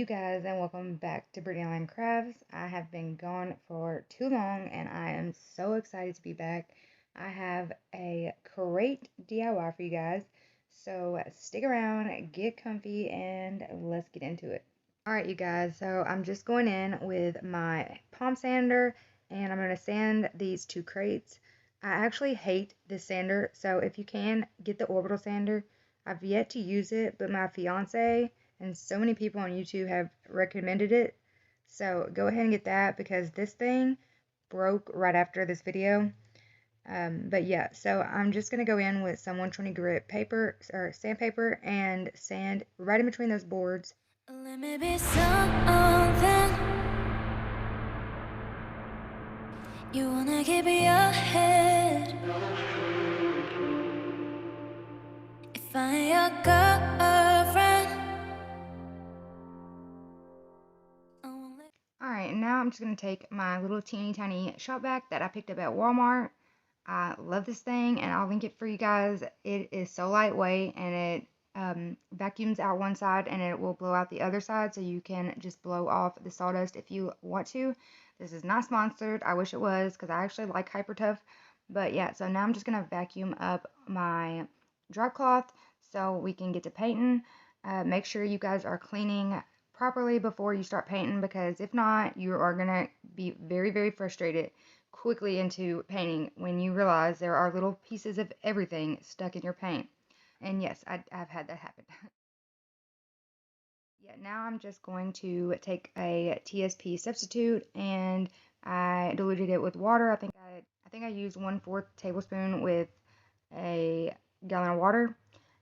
you guys, and welcome back to Brittany Allen Crafts. I have been gone for too long and I am so excited to be back. I have a great DIY for you guys, so stick around, get comfy, and let's get into it. Alright you guys, so I'm just going in with my palm sander and I'm going to sand these two crates. I actually hate this sander, so if you can, get the orbital sander. I've yet to use it, but my fiance and so many people on YouTube have recommended it. So go ahead and get that because this thing broke right after this video. But yeah, so I'm just going to go in with some 120 grit paper or sandpaper and sand right in between those boards. Let me be something you wanna keep in your head. If I ain't your girlfriend. Alright, now I'm just going to take my little teeny tiny shop vac that I picked up at Walmart. I love this thing and I'll link it for you guys. It is so lightweight and it vacuums out one side and it will blow out the other side, so you can just blow off the sawdust if you want to. This is not sponsored. I wish it was because I actually like Hyper Tough. But yeah, so now I'm just going to vacuum up my drop cloth so we can get to painting. Make sure you guys are cleaning properly before you start painting, because if not, you are going to be very, very frustrated quickly into painting when you realize there are little pieces of everything stuck in your paint. And yes, I've had that happen. Yeah, now I'm just going to take a TSP substitute and I diluted it with water. I think I used 1/4 tablespoon with a gallon of water.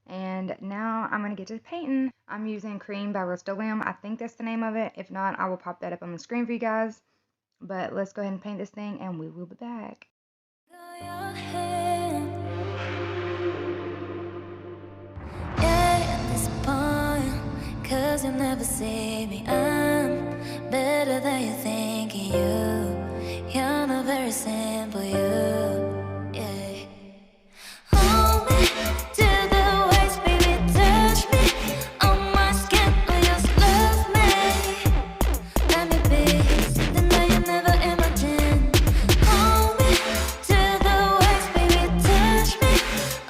And now I'm going to get to painting. I'm using Cream by Rust-Oleum. I think that's the name of it. If not, I will pop that up on the screen for you guys. But let's go ahead and paint this thing and we will be back. At this point, 'cause you'll never see me. I'm better than you think you. You're not very simple, you. Yeah. Hold me to the waist, baby, touch me on my skin, or just love me. Let me be something that you never imagined. Hold me to the waist, baby, touch me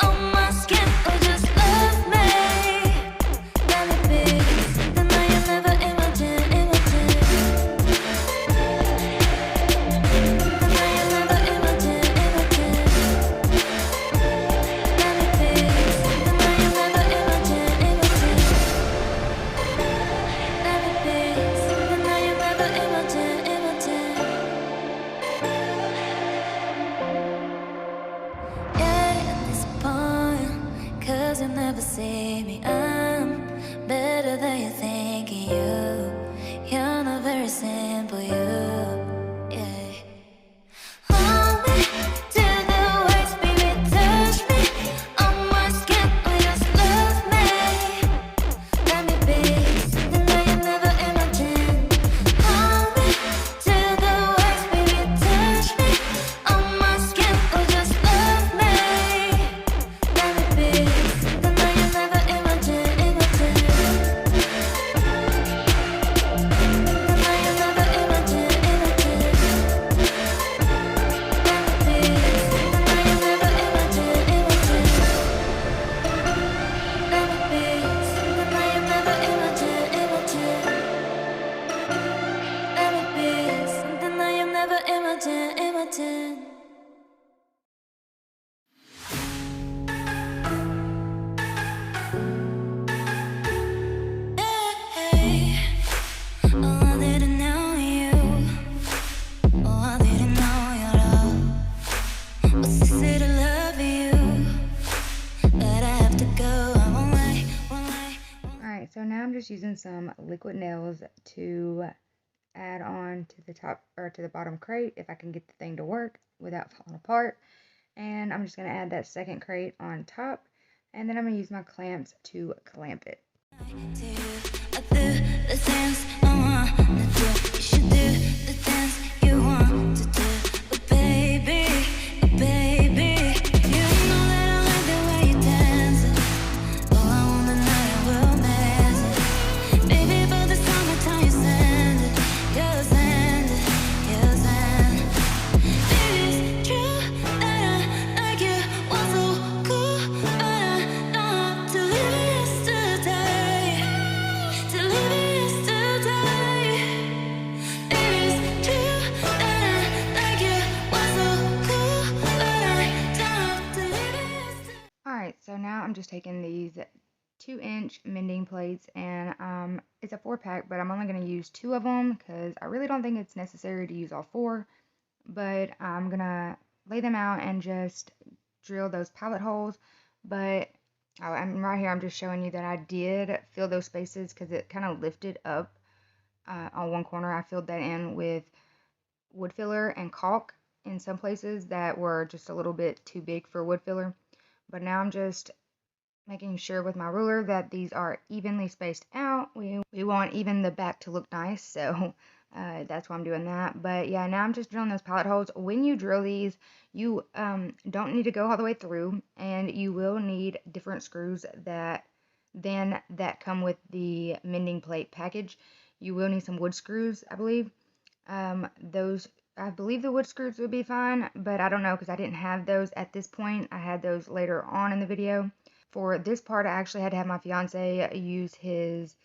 on my skin, or just love me. Let me be something that you never imagined. You'll never see me. I'm better than you thinking you. You're not very simple, you. Yeah. Hold me to the waist, baby, touch me on my skin, or just love me. Let me be something that you never imagined. Hold me to the waist, baby, touch me on my skin, or just love me. Let me be something that you never imagined. So now I'm just using some liquid nails to add on to the top or to the bottom crate if I can get the thing to work without falling apart. And I'm just going to add that second crate on top, and then I'm going to use my clamps to clamp it. Baby, but the summertime I'm just taking these 2-inch mending plates, and it's a 4-pack, but I'm only going to use 2 of them because I really don't think it's necessary to use all 4. But I'm going to lay them out and just drill those pilot holes. But I'm right here, I'm just showing you that I did fill those spaces because it kind of lifted up on one corner. I filled that in with wood filler and caulk in some places that were just a little bit too big for wood filler. But now I'm just making sure with my ruler that these are evenly spaced out. We want even the back to look nice, so that's why I'm doing that. But yeah, now I'm just drilling those pilot holes. When you drill these, you don't need to go all the way through, and you will need different screws that come with the mending plate package. You will need some wood screws, I believe. I believe the wood screws would be fine, but I don't know because I didn't have those at this point. I had those later on in the video. For this part, I actually had to have my fiance use his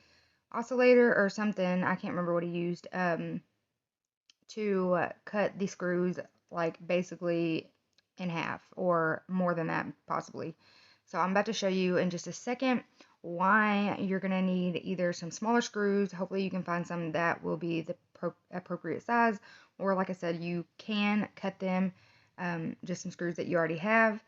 oscillator or something. I can't remember what he used to cut the screws like basically in half or more than that possibly. So I'm about to show you in just a second why you're going to need either some smaller screws. Hopefully you can find some that will be the appropriate size, or like I said, you can cut them, just some screws that you already have.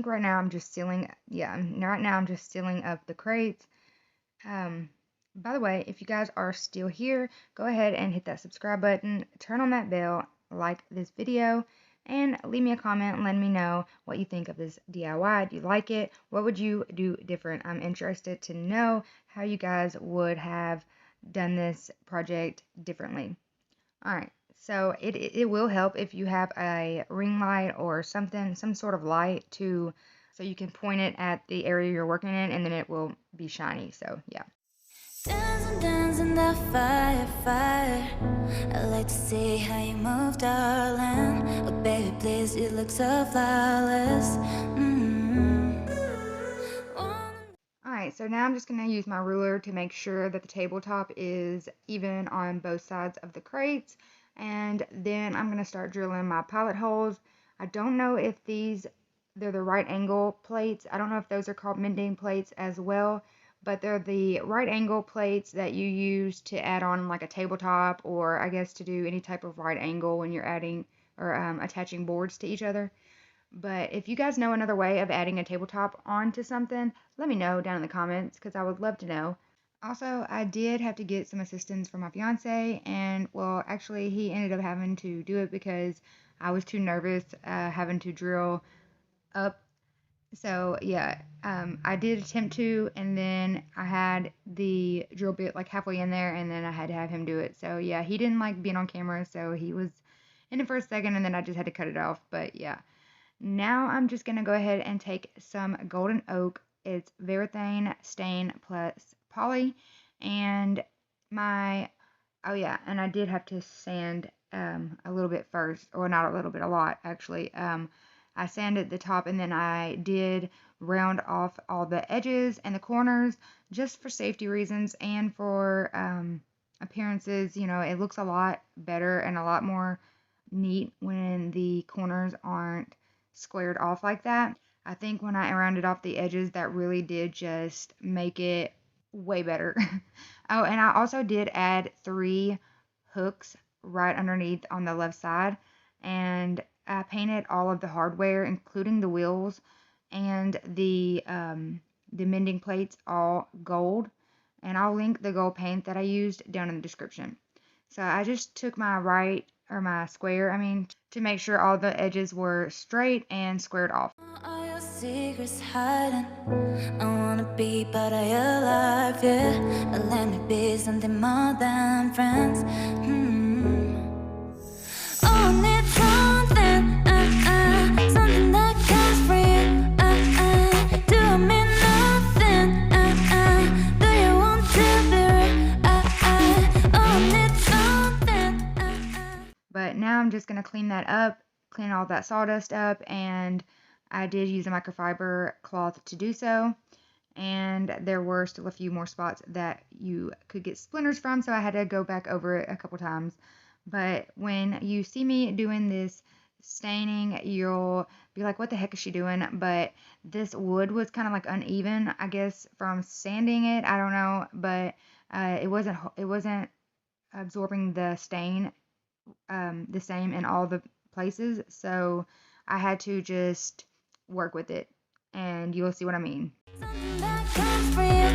Right now I'm just sealing, right now I'm just sealing up the crates. By the way, if you guys are still here, go ahead and hit that subscribe button, turn on that bell, like this video, and leave me a comment and let me know what you think of this DIY. Do you like it? What would you do different? I'm interested to know how you guys would have done this project differently. Alright, so it will help if you have a ring light or something, some sort of light so you can point it at the area you're working in, and then it will be shiny. So yeah. Dancing the fire. I like to see how you move, darling. Oh baby, please, you look so flawless. Alright, so now I'm just going to use my ruler to make sure that the tabletop is even on both sides of the crates, and then I'm going to start drilling my pilot holes. I don't know if they're the right angle plates. I don't know if those are called mending plates as well, but they're the right angle plates that you use to add on like a tabletop, or I guess to do any type of right angle when you're adding or attaching boards to each other. But if you guys know another way of adding a tabletop onto something, let me know down in the comments because I would love to know. Also, I did have to get some assistance from my fiance, and well, actually he ended up having to do it because I was too nervous having to drill up. So yeah, I did attempt to, and then I had the drill bit like halfway in there, and then I had to have him do it. So yeah, he didn't like being on camera, so he was in it for a second, and then I just had to cut it off. But yeah. Now I'm just going to go ahead and take some golden oak. It's Varathane stain plus poly, and and I did have to sand a little bit first, or not a little bit, a lot actually. I sanded the top, and then I did round off all the edges and the corners just for safety reasons and for appearances. You know, it looks a lot better and a lot more neat when the corners aren't squared off like that. I think when I rounded off the edges, that really did just make it way better. Oh, and I also did add 3 hooks right underneath on the left side, and I painted all of the hardware, including the wheels and the mending plates, all gold, and I'll link the gold paint that I used down in the description. So I just took my square, to make sure all the edges were straight and squared off. secrets hiding. I wanna be part of your life, yeah. Let me be something more than friends. Oh, I need something, something that comes for you. Do I mean nothing? Do you want to be real? Oh, I need something. But now I'm just going to clean that up, clean all that sawdust up, and I did use a microfiber cloth to do so. And there were still a few more spots that you could get splinters from, so I had to go back over it a couple times. But when you see me doing this staining, you'll be like, what the heck is she doing? But this wood was kind of like uneven, I guess, from sanding it. I don't know, but it wasn't absorbing the stain the same in all the places, so I had to just work with it, and you'll see what I mean. Something that comes for you.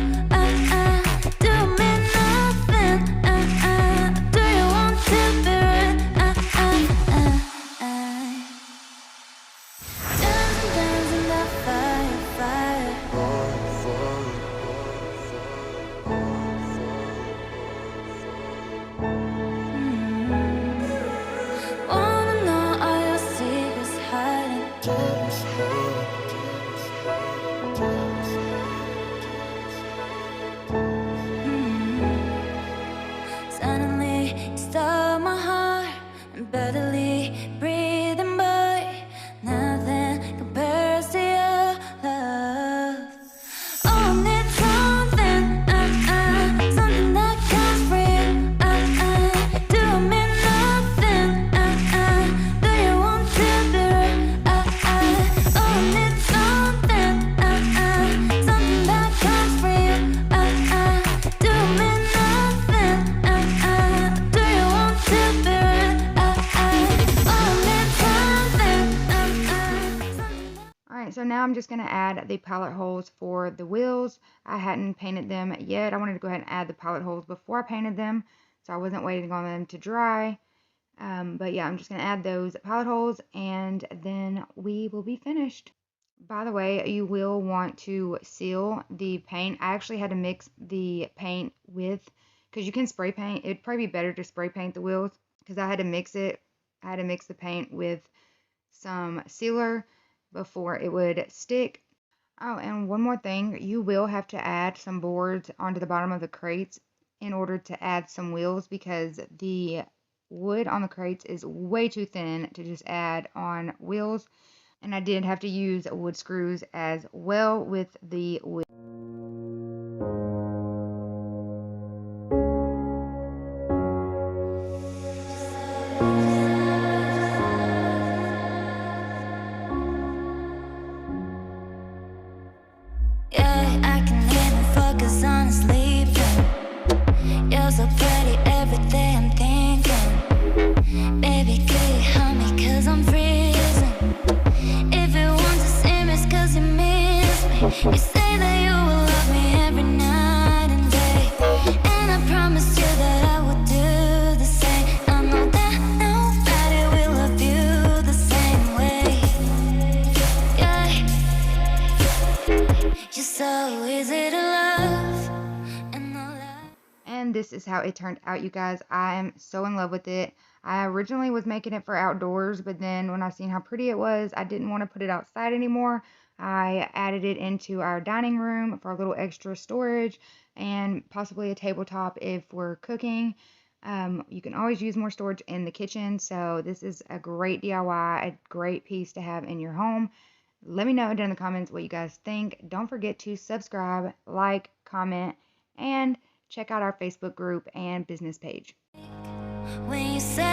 Do you mean nothing? Do you want to be real? Dancing in the fire. Wanna know all your secrets hiding. Suddenly you stole my heart. I'm barely breathing, boy. Nothing compares to your love. Oh, I need something, something that comes for you. Do I mean nothing? Do you want to be real? Oh, I need something, something that comes for you. Do I mean nothing? Do you want to be real? Oh, I need something. Alright, so now I'm just going to add the pilot holes for the wheels. I hadn't painted them yet. I wanted to go ahead and add the pilot holes before I painted them, so I wasn't waiting on them to dry. But yeah, I'm just going to add those pilot holes, and then we will be finished. By the way, you will want to seal the paint. I actually had to mix the paint with, because you can spray paint. It'd probably be better to spray paint the wheels, because I had to mix it. I had to mix the paint with some sealer before it would stick. Oh, and one more thing, you will have to add some boards onto the bottom of the crates in order to add some wheels, because the wood on the crates is way too thin to just add on wheels. And I did have to use wood screws as well with the wheel. Yeah, I can even focus on sleeping. You're so pretty every day I'm thinking. Baby, could you help me, cause I'm freezing. If you want to see me, it's cause you miss me. You say that you will love me every night and day, and I promise you that I will do the same. I know that nobody will love you the same way. Yeah, you're so easy to love, and I love. And this is how it turned out, you guys. I am so in love with it. I originally was making it for outdoors, but then when I seen how pretty it was, I didn't want to put it outside anymore. I added it into our dining room for a little extra storage and possibly a tabletop if we're cooking. You can always use more storage in the kitchen, so this is a great DIY, a great piece to have in your home. Let me know down in the comments what you guys think. Don't forget to subscribe, like, comment, and check out our Facebook group and business page. When you say